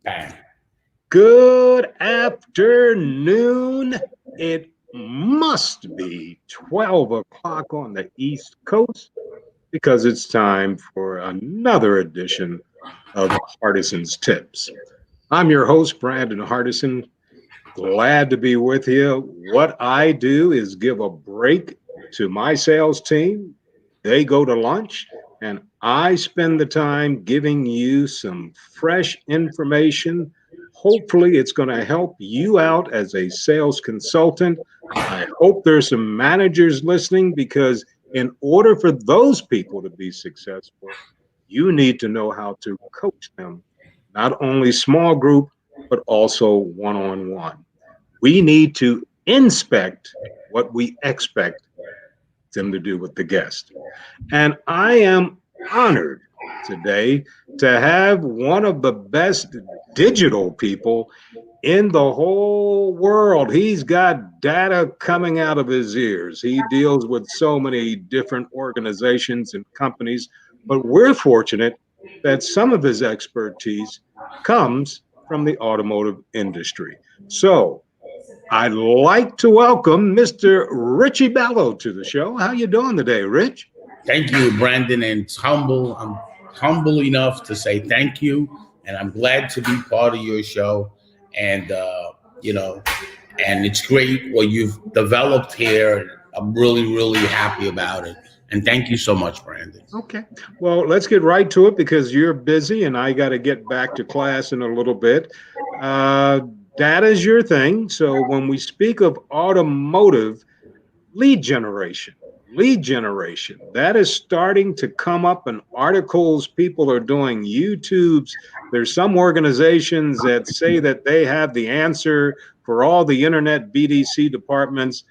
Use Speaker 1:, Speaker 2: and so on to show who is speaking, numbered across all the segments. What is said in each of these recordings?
Speaker 1: Bang.
Speaker 2: Good afternoon. It must be 12 o'clock on the East Coast because it's time for another edition of Hardison's Tips. I'm your host, Brandon Hardison. Glad to be with you. What I do is give a break to my sales team. They go to lunch, and I spend the time giving you some fresh information. Hopefully, it's going to help you out as a sales consultant. I hope there's some managers listening because, in order for those people to be successful, you need to know how to coach them, not only small group, but also one on one. We need to inspect what we expect them to do with the guest. And I am honored today to have one of the best digital people in the whole world. He's got data coming out of his ears. He deals with so many different organizations and companies, but we're fortunate that some of his expertise comes from the automotive industry. So I'd like to welcome Mr. Richie Bello to the show. How you doing today, Rich?
Speaker 1: Thank you, Brandon. And it's humble. I'm humble enough to say thank you. And I'm glad to be part of your show. And, and it's great what you've developed here. I'm really happy about it. And thank you so much, Brandon.
Speaker 2: Okay. Well, let's get right to it because you're busy and I got to get back to class in a little bit. Data is your thing. So when we speak of automotive lead generation, that is starting to come up in articles. People are doing YouTubes. There's some organizations that say that they have the answer for all the internet BDC departments.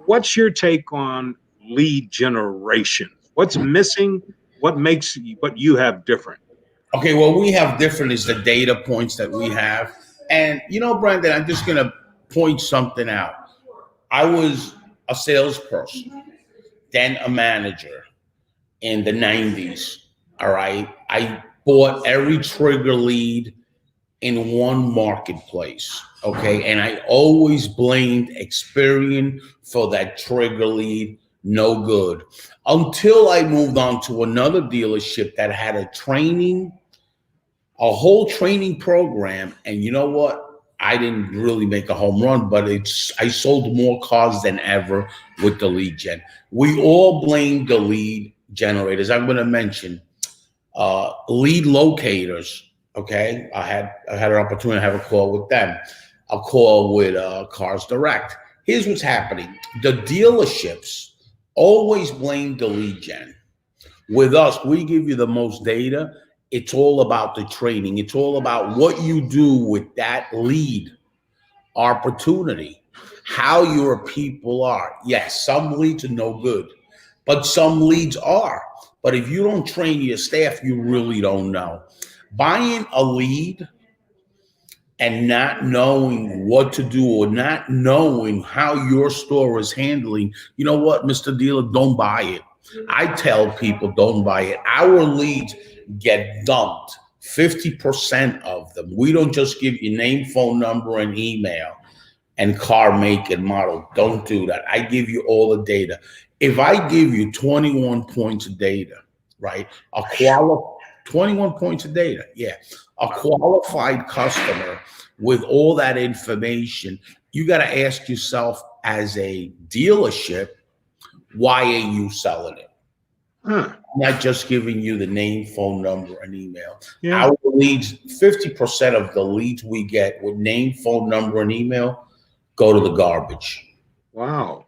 Speaker 2: What's your take on lead generation? What's missing? What makes what you have different?
Speaker 1: Okay, what we have different is the data points that we have. And, Brandon, I'm just going to point something out. I was a salesperson, then a manager in the 90s. All right. I bought every trigger lead in one marketplace. Okay. And I always blamed Experian for that trigger lead. No good. Until I moved on to another dealership that had a whole training program. And you know what? I didn't really make a home run, but I sold more cars than ever with the lead gen. We all blame the lead generators. I'm going to mention lead locators. Okay, I had an opportunity to have a call with them, a call with Cars Direct. Here's what's happening: the dealerships always blame the lead gen. With us, we give you the most data. It's all about the training. It's all about what you do with that lead opportunity, how your people are. Yes, some leads are no good, but some leads are. But if you don't train your staff, you really don't know. Buying a lead and not knowing what to do or not knowing how your store is handling, you know what, Mr. Dealer, don't buy it. I tell people don't buy it. Our leads get dumped, 50% of them. We don't just give you name, phone number, and email and car make and model. Don't do that. I give you all the data. If I give you 21 points of data, right? 21 points of data, yeah. A qualified customer with all that information, you got to ask yourself as a dealership, why are you selling it? I'm not just giving you the name, phone number, and email. Yeah. Our leads, 50% of the leads we get with name, phone number, and email go to the garbage.
Speaker 2: Wow.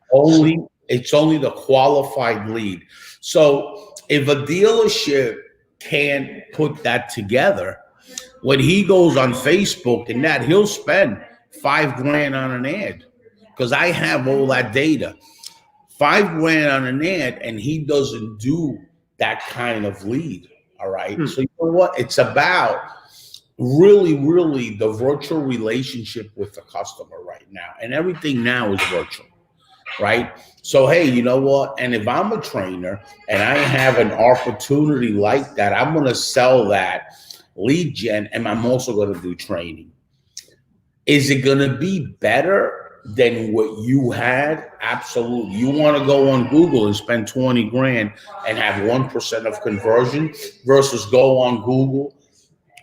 Speaker 1: It's only the qualified lead. So if a dealership can't put that together, when he goes on Facebook and that, he'll spend $5,000 on an ad because I have all that data. $5,000 on an ad, and he doesn't do that kind of lead. All right. So you know what? It's about really the virtual relationship with the customer right now. And everything now is virtual. Right. So, hey, you know what? And if I'm a trainer and I have an opportunity like that, I'm going to sell that lead gen, and I'm also going to do training. Is it going to be better than what you had? Absolutely. You want to go on Google and spend 20 grand and have 1% of conversion versus go on Google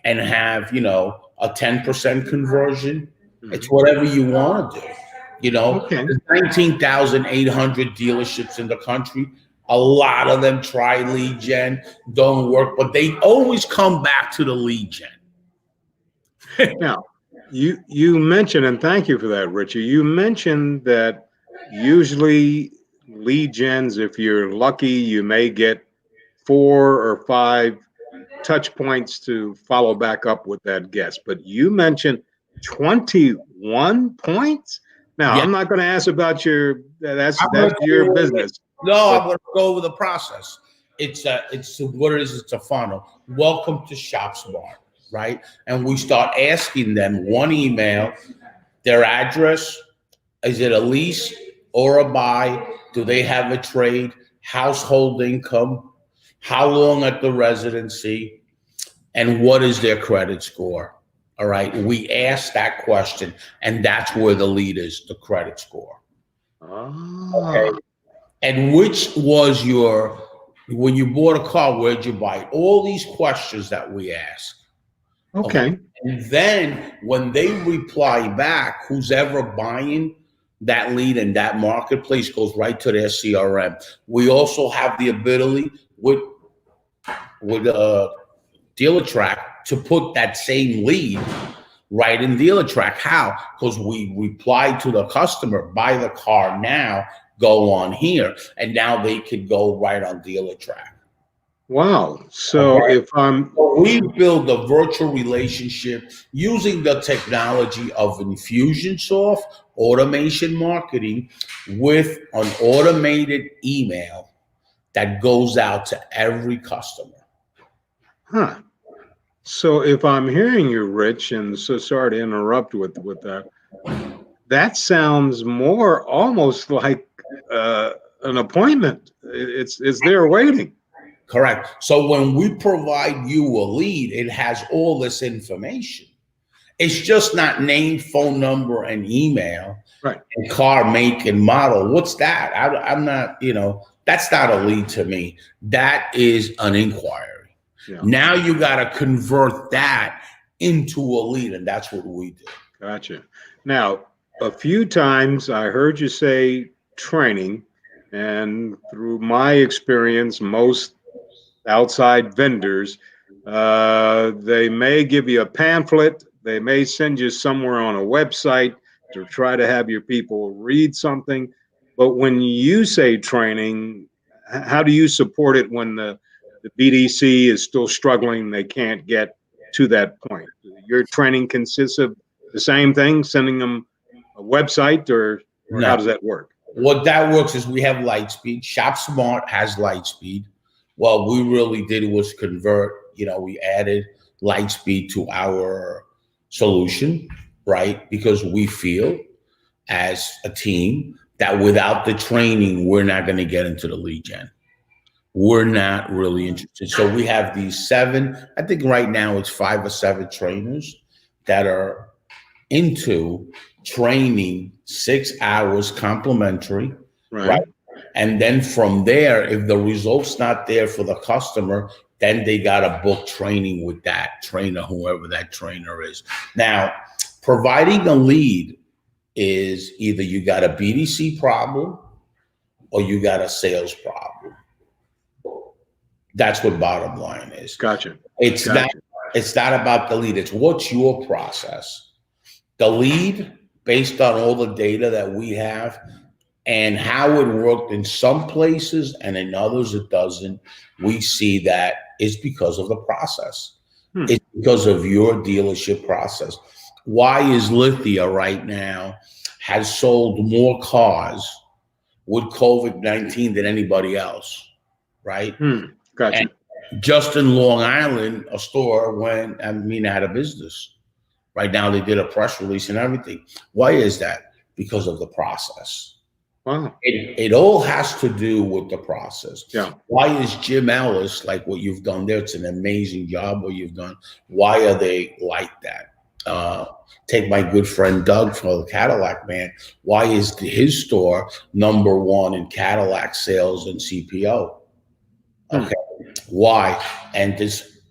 Speaker 1: and have, a 10% conversion. It's whatever you want to do.
Speaker 2: Okay.
Speaker 1: There's 19,800 dealerships in the country. A lot of them try lead gen, don't work, but they always come back to the lead gen.
Speaker 2: Now, you mentioned, and thank you for that, Richie. You mentioned that usually lead gens, if you're lucky, you may get 4 or 5 touch points to follow back up with that guest. But you mentioned 21 points. Now,
Speaker 1: Yeah.
Speaker 2: I'm not going to ask about that's
Speaker 1: gonna
Speaker 2: your
Speaker 1: go
Speaker 2: business.
Speaker 1: No,
Speaker 2: But
Speaker 1: I'm going to go over the process. It's what it is. It's a funnel. Welcome to Shop Smart, right? And we start asking them one email, their address. Is it a lease or a buy? Do they have a trade? Household income? How long at the residency? And what is their credit score? All right. We ask that question, and that's where the lead is, the credit score. Okay. And which was when you bought a car, where'd you buy it? All these questions that we ask.
Speaker 2: Okay.
Speaker 1: And then when they reply back, who's ever buying that lead in that marketplace goes right to their CRM. We also have the ability with DealerTrack to put that same lead right in DealerTrack. How? Because we reply to the customer, buy the car now, go on here, and now they could go right on DealerTrack.
Speaker 2: Wow. So
Speaker 1: Okay.
Speaker 2: if I'm
Speaker 1: We build a virtual relationship using the technology of Infusionsoft, automation marketing, with an automated email that goes out to every customer.
Speaker 2: So if I'm hearing you, Rich, and so sorry to interrupt with that, that sounds more almost like an appointment. It's there waiting.
Speaker 1: Correct. So when we provide you a lead, it has all this information. It's just not name, phone number, and email,
Speaker 2: Right.
Speaker 1: and car, make, and model. What's that? I'm not, that's not a lead to me. That is an inquiry.
Speaker 2: Yeah.
Speaker 1: Now you got to convert that into a lead, and that's what we do.
Speaker 2: Gotcha. Now, a few times I heard you say training, and through my experience, most outside vendors, they may give you a pamphlet, they may send you somewhere on a website to try to have your people read something. But when you say training, how do you support it when the BDC is still struggling, they can't get to that point? Your training consists of the same thing, sending them a website, or
Speaker 1: No.
Speaker 2: how does that work?
Speaker 1: What that works is we have Lightspeed. Shop Smart has Lightspeed. What we really did was convert, we added Lightspeed to our solution, right? Because we feel as a team that without the training, we're not going to get into the lead gen. We're not really interested. So we have these 7, I think right now it's 5 or 7 trainers that are into training 6 hours complimentary, right? And then from there, if the result's not there for the customer, then they got to book training with that trainer, whoever that trainer is. Now, providing a lead is either you got a BDC problem or you got a sales problem. That's what bottom line is.
Speaker 2: Gotcha.
Speaker 1: It's not about the lead. It's what's your process. The lead, based on all the data that we have and how it worked in some places and in others it doesn't, we see that it's because of the process. It's because of your dealership process. Why is Lithia right now has sold more cars with COVID-19 than anybody else, right?
Speaker 2: Gotcha.
Speaker 1: And just in Long Island, a store went, out of business. Right now, they did a press release and everything. Why is that? Because of the process.
Speaker 2: Wow.
Speaker 1: It all has to do with the process.
Speaker 2: Yeah.
Speaker 1: Why is Jim Ellis like what you've done there? It's an amazing job what you've done. Why are they like that? Take my good friend Doug from the Cadillac man. Why is his store #1 in Cadillac sales and CPO? Okay. Why? And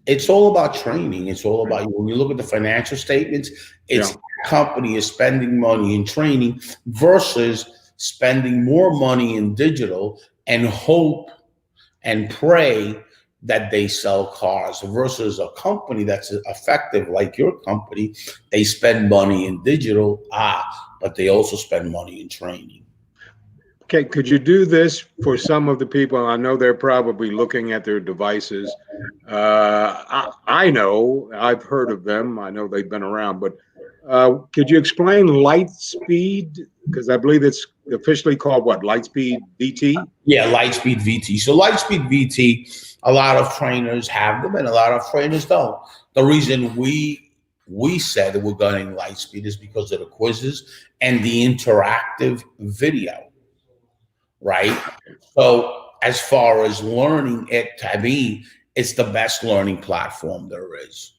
Speaker 1: it's all about training. It's all about, when you look at the financial statements, it's company is spending money in training versus spending more money in digital and hope and pray that they sell cars versus a company that's effective like your company. They spend money in digital, but they also spend money in training.
Speaker 2: Okay, could you do this for some of the people? I know they're probably looking at their devices. I know, I've heard of them. I know they've been around, but could you explain Lightspeed? Because I believe it's officially called what? Lightspeed VT?
Speaker 1: Yeah, Lightspeed VT. So Lightspeed VT, a lot of trainers have them and a lot of trainers don't. The reason we said that we're going Lightspeed is because of the quizzes and the interactive video. Right? So as far as learning it, I mean, it's the best learning platform there is.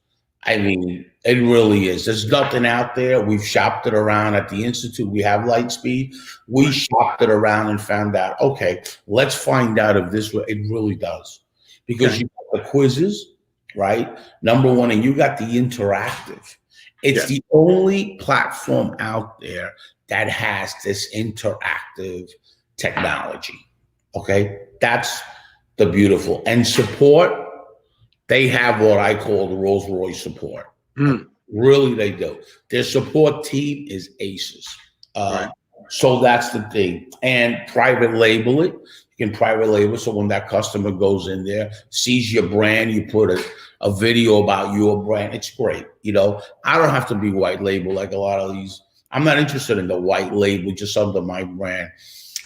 Speaker 1: I mean, it really is. There's nothing out there. We've shopped it around at the Institute. We have Lightspeed. We shopped it around and found out, okay, let's find out if this, it really does. Because you got the quizzes, right? #1, and you got the interactive. It's the only platform out there that has this interactive technology. Okay, that's the beautiful. And support, they have what I call the Rolls Royce support. Really, they do. Their support team is aces. So that's the thing. And private label it. You can private label, so when that customer goes in there, sees your brand, you put a video about your brand. It's great. You know, I don't have to be white label like a lot of these. I'm not interested in the white label just under my brand.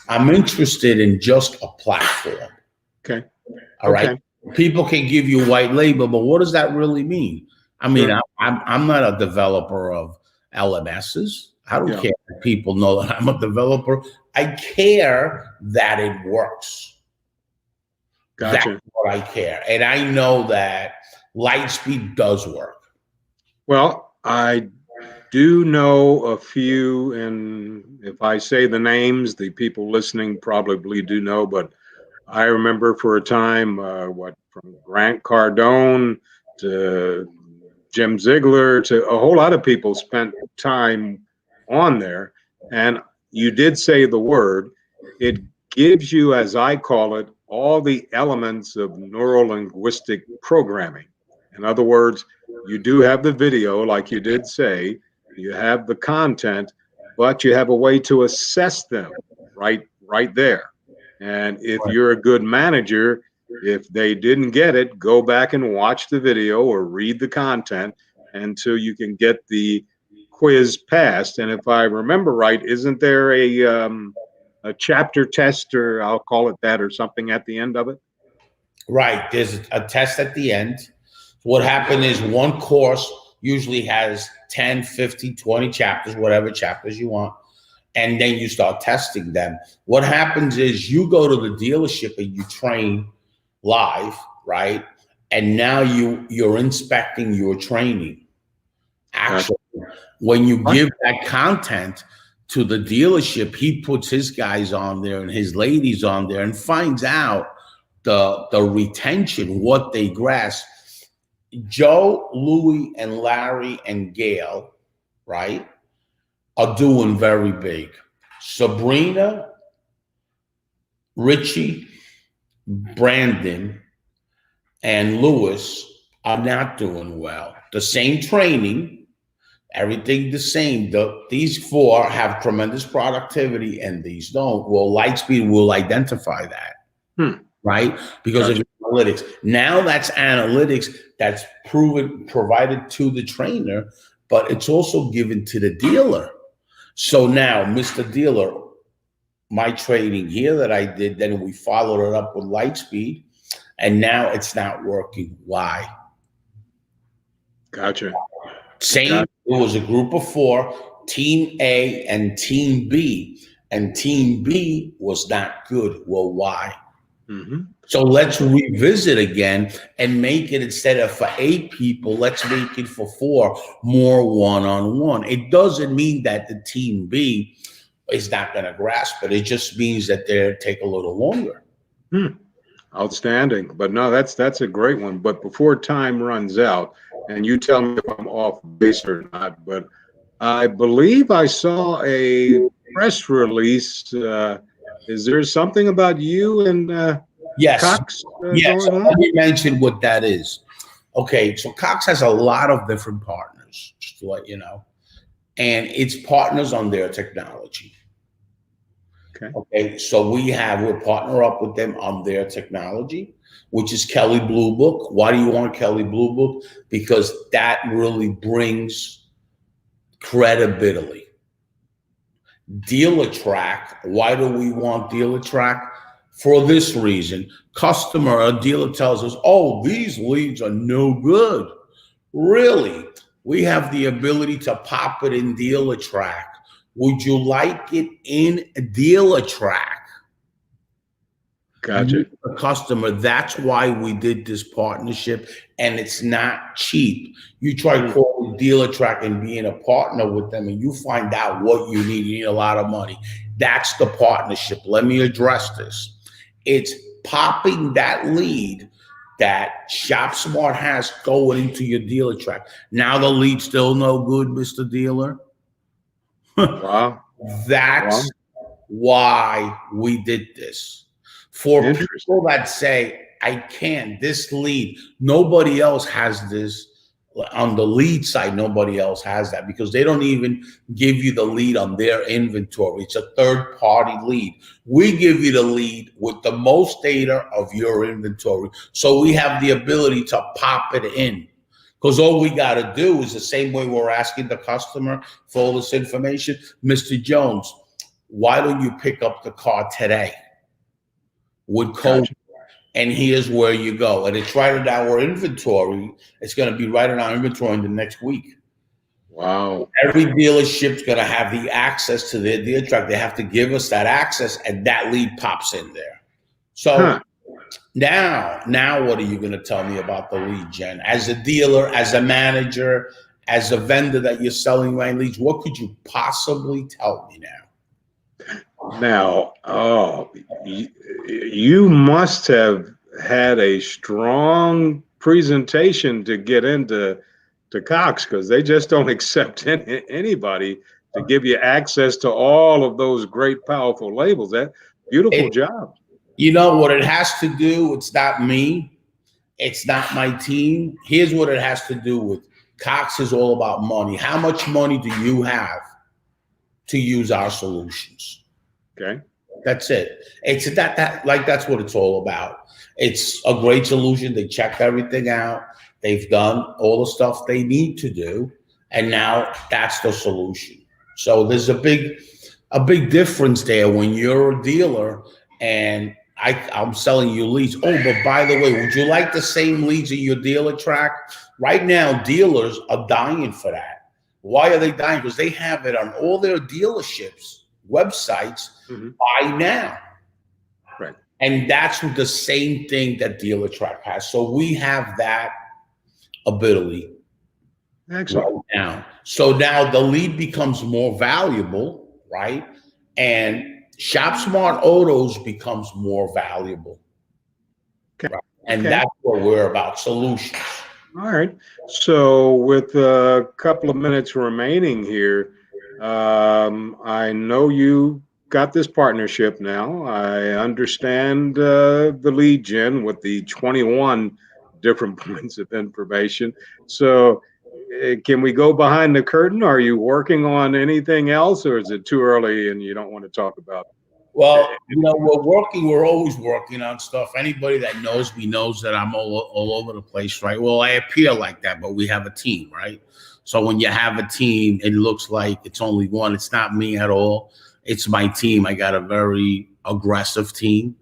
Speaker 1: I'm interested in just a platform.
Speaker 2: Okay.
Speaker 1: All right. People can give you white label, but what does that really mean? I mean, I'm not a developer of LMSs. I don't care if people know that I'm a developer. I care that it works.
Speaker 2: Gotcha.
Speaker 1: That's what I care. And I know that Lightspeed does work.
Speaker 2: Well, I do know a few, and if I say the names, the people listening probably do know, but I remember for a time, from Grant Cardone to Jim Ziegler to a whole lot of people spent time on there. And you did say the word. It gives you, as I call it, all the elements of neurolinguistic programming. In other words, you do have the video, like you did say, you have the content, but you have a way to assess them right there. And if you're a good manager, if they didn't get it, go back and watch the video or read the content until you can get the quiz passed. And if I remember right, isn't there a chapter test, or I'll call it that, or something at the end of it?
Speaker 1: Right. There's a test at the end. What happened is one course usually has 10, 50, 20 chapters, whatever chapters you want. And then you start testing them. What happens is you go to the dealership and you train live, right? And now you're inspecting your training. Actually, when you give that content to the dealership, he puts his guys on there and his ladies on there and finds out the retention, what they grasp. Joe, Louie, and Larry and Gail, right, are doing very big. Sabrina, Richie, Brandon, and Lewis are not doing well. The same training, everything the same. These four have tremendous productivity and these don't. Well, Lightspeed will identify that, right? Because of analytics. Now that's analytics that's provided to the trainer, but it's also given to the dealer. So now, Mr. Dealer, my training here that I did, then we followed it up with Lightspeed, and now it's not working. Why?
Speaker 2: Gotcha.
Speaker 1: It was a group of 4, Team A and Team B. and Team B was not good. Well, why?
Speaker 2: Mm-hmm.
Speaker 1: So let's revisit again and make it, instead of for 8 people, let's make it for 4, more one-on-one. It doesn't mean that the Team B is not going to grasp it. It just means that they take a little longer.
Speaker 2: Outstanding. But no, that's a great one. But before time runs out, and you tell me if I'm off base or not, but I believe I saw a press release. Is there something about you and
Speaker 1: Yes.
Speaker 2: Cox
Speaker 1: Yes.
Speaker 2: going on?
Speaker 1: Let me mention what that is. Okay. So Cox has a lot of different partners, just to let you know, and it's partners on their technology. Okay. So we'll partner up with them on their technology, which is Kelley Blue Book. Why do you want Kelley Blue Book? Because that really brings credibility. Dealer Track. Why do we want Dealer Track? For this reason, a dealer tells us, oh, these leads are no good. Really? We have the ability to pop it in Dealer Track. Would you like it in Dealer Track?
Speaker 2: Gotcha.
Speaker 1: The customer. That's why we did this partnership, and it's not cheap. You try calling Dealer Track and being a partner with them, and you find out what you need. You need a lot of money. That's the partnership. Let me address this. It's popping that lead that ShopSmart has going into your Dealer Track. Now the lead's still no good, Mr. Dealer.
Speaker 2: Wow.
Speaker 1: That's why we did this. For people that say, I can't, this lead, nobody else has this. On the lead side, nobody else has that, because they don't even give you the lead on their inventory. It's a third-party lead. We give you the lead with the most data of your inventory. So we have the ability to pop it in. Because all we got to do is the same way we're asking the customer for all this information. Mr. Jones, why don't you pick up the car today with code? Gotcha. And here's where you go. And it's right in our inventory. It's going to be right in our inventory in the next week.
Speaker 2: Wow.
Speaker 1: Every dealership's going to have the access to their Dealer Track. They have to give us that access, and that lead pops in there. So now what are you going to tell me about the lead gen? As a dealer, as a manager, as a vendor that you're selling my leads, what could you possibly tell me now?
Speaker 2: Now, you must have had a strong presentation to get into Cox, because they just don't accept anybody to give you access to all of those great, powerful labels. That beautiful job.
Speaker 1: You know what it has to do? It's not me. It's not my team. Here's what it has to do with. Cox is all about money. How much money do you have to use our solutions?
Speaker 2: Okay.
Speaker 1: That's it. It's that's what it's all about. It's a great solution. They checked everything out. They've done all the stuff they need to do. And now that's the solution. So there's a big difference there when you're a dealer and I'm selling you leads. Oh, but by the way, would you like the same leads in your Dealer Track? Right now, dealers are dying for that. Why are they dying? Because they have it on all their dealerships websites by now.
Speaker 2: Right.
Speaker 1: And that's the same thing that Dealer Track has. So we have that ability.
Speaker 2: Excellent.
Speaker 1: Right now. So now the lead becomes more valuable, right? And ShopSmart Autos becomes more valuable.
Speaker 2: Okay.
Speaker 1: Right? And that's what we're about, solutions.
Speaker 2: All right. So with a couple of minutes remaining here, I know you got this partnership now. I understand the lead gen with the 21 different points of information. So can we go behind the curtain? Are you working on anything else, or is it too early and you don't want to talk about it?
Speaker 1: Well, we're always working on stuff. Anybody that knows me knows that I'm all over the place, right? Well, I appear like that, but we have a team, right? So when you have a team, it looks like it's only one. It's not me at all. It's my team. I got a very aggressive team.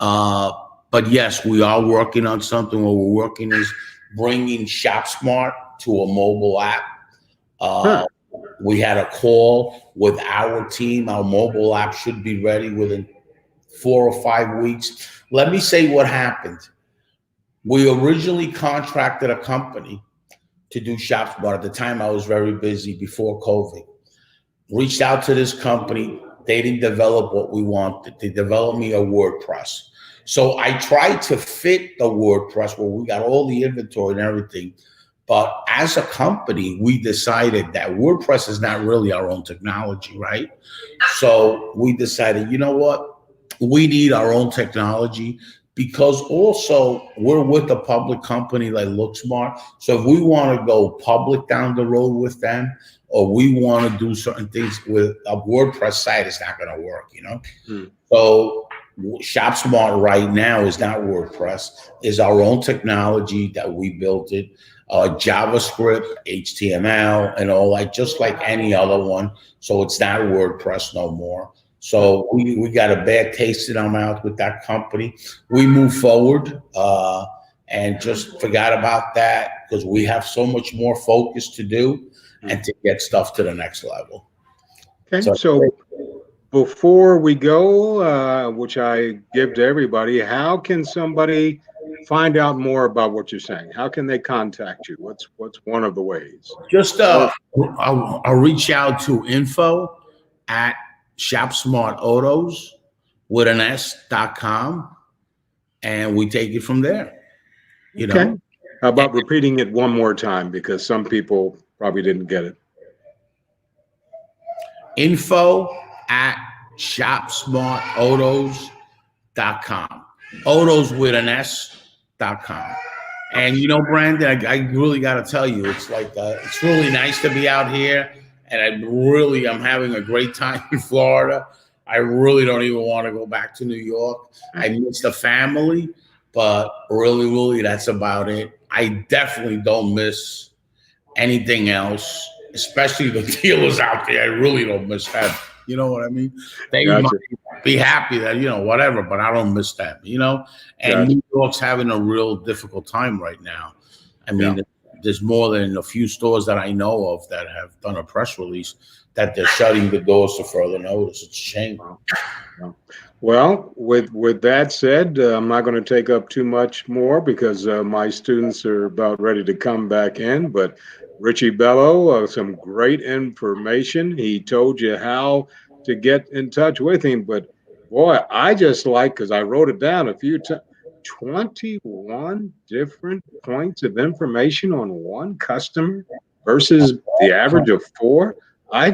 Speaker 1: But yes, we are working on something. What we're working is bringing ShopSmart to a mobile app. We had a call with our team. Our mobile app should be ready within 4 or 5 weeks. Let me say what happened. We originally contracted a company to do ShopSmart. At the time, I was very busy before COVID. Reached out to this company. They didn't develop what we wanted. They developed me a WordPress. So I tried to fit the WordPress where we got all the inventory and everything. But as a company, we decided that WordPress is not really our own technology, right? So we decided, you know what? We need our own technology because also we're with a public company like LookSmart. So if we want to go public down the road with them, or we want to do certain things with a WordPress site, it's not going to work, you know? So ShopSmart right now is not WordPress, is our own technology that we built it, JavaScript, HTML, and all that, just like any other one. So it's not WordPress no more. So we got a bad taste in our mouth with that company. We moved forward and just forgot about that because we have so much more focus to do and to get stuff to the next level.
Speaker 2: Okay, so before we go, which I give to everybody, how can somebody find out more about what you're saying? How can they contact you? What's one of the ways?
Speaker 1: Just I'll reach out to info@shopsmartautos with an S.com, and we take it from there. You know.
Speaker 2: How about repeating it one more time because some people probably didn't get it.
Speaker 1: info@shopsmartautos.com. Autos with an S.com. And you know, Brandon, I really got to tell you, it's like it's really nice to be out here, and I'm having a great time in Florida. I really don't even want to go back to New York. I miss the family, but really, that's about it. I definitely don't miss anything else, especially the dealers out there. I really don't miss them. You know what I mean? They might be happy that, you know, whatever, but I don't miss them, you know? And New York's having a real difficult time right now. I mean, there's more than a few stores that I know of that have done a press release that they're shutting the doors to further notice. It's a shame.
Speaker 2: Well, with that said, I'm not going to take up too much more because my students are about ready to come back in. But Richie Bello, some great information. He told you how to get in touch with him. But boy, I just like, because I wrote it down a few times, 21 different points of information on one customer versus the average of 4. I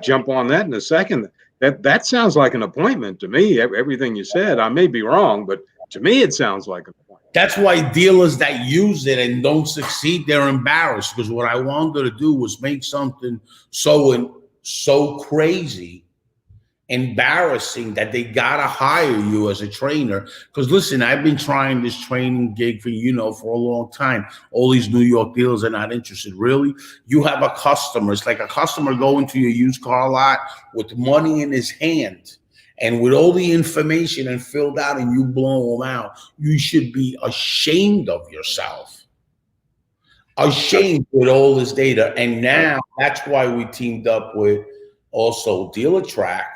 Speaker 2: jump on that in a second. That sounds like an appointment to me. Everything you said, I may be wrong, but to me, it sounds like an appointment.
Speaker 1: That's why dealers that use it and don't succeed, they're embarrassed, because what I wanted to do was make something so crazy, embarrassing, that they gotta hire you as a trainer. Because listen, I've been trying this training gig for a long time. All these New York dealers are not interested. Really, you have a customer. It's like a customer going to your used car lot with money in his hand and with all the information and filled out, and you blow them out. You should be ashamed of yourself. Ashamed with all this data. And now that's why we teamed up with also DealerTrack.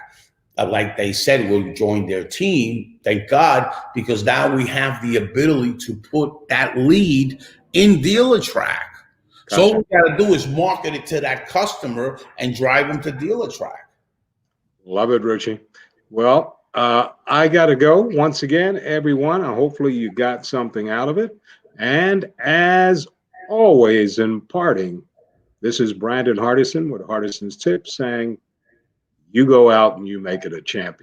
Speaker 1: Like they said, we'll join their team. Thank God, because now we have the ability to put that lead in DealerTrack. So all we got to do is market it to that customer and drive them to DealerTrack.
Speaker 2: Love it, Richie. Well, I got to go. Once again, everyone, hopefully you got something out of it. And as always, in parting, this is Brandon Hardison with Hardison's Tips saying, you go out and you make it a champion.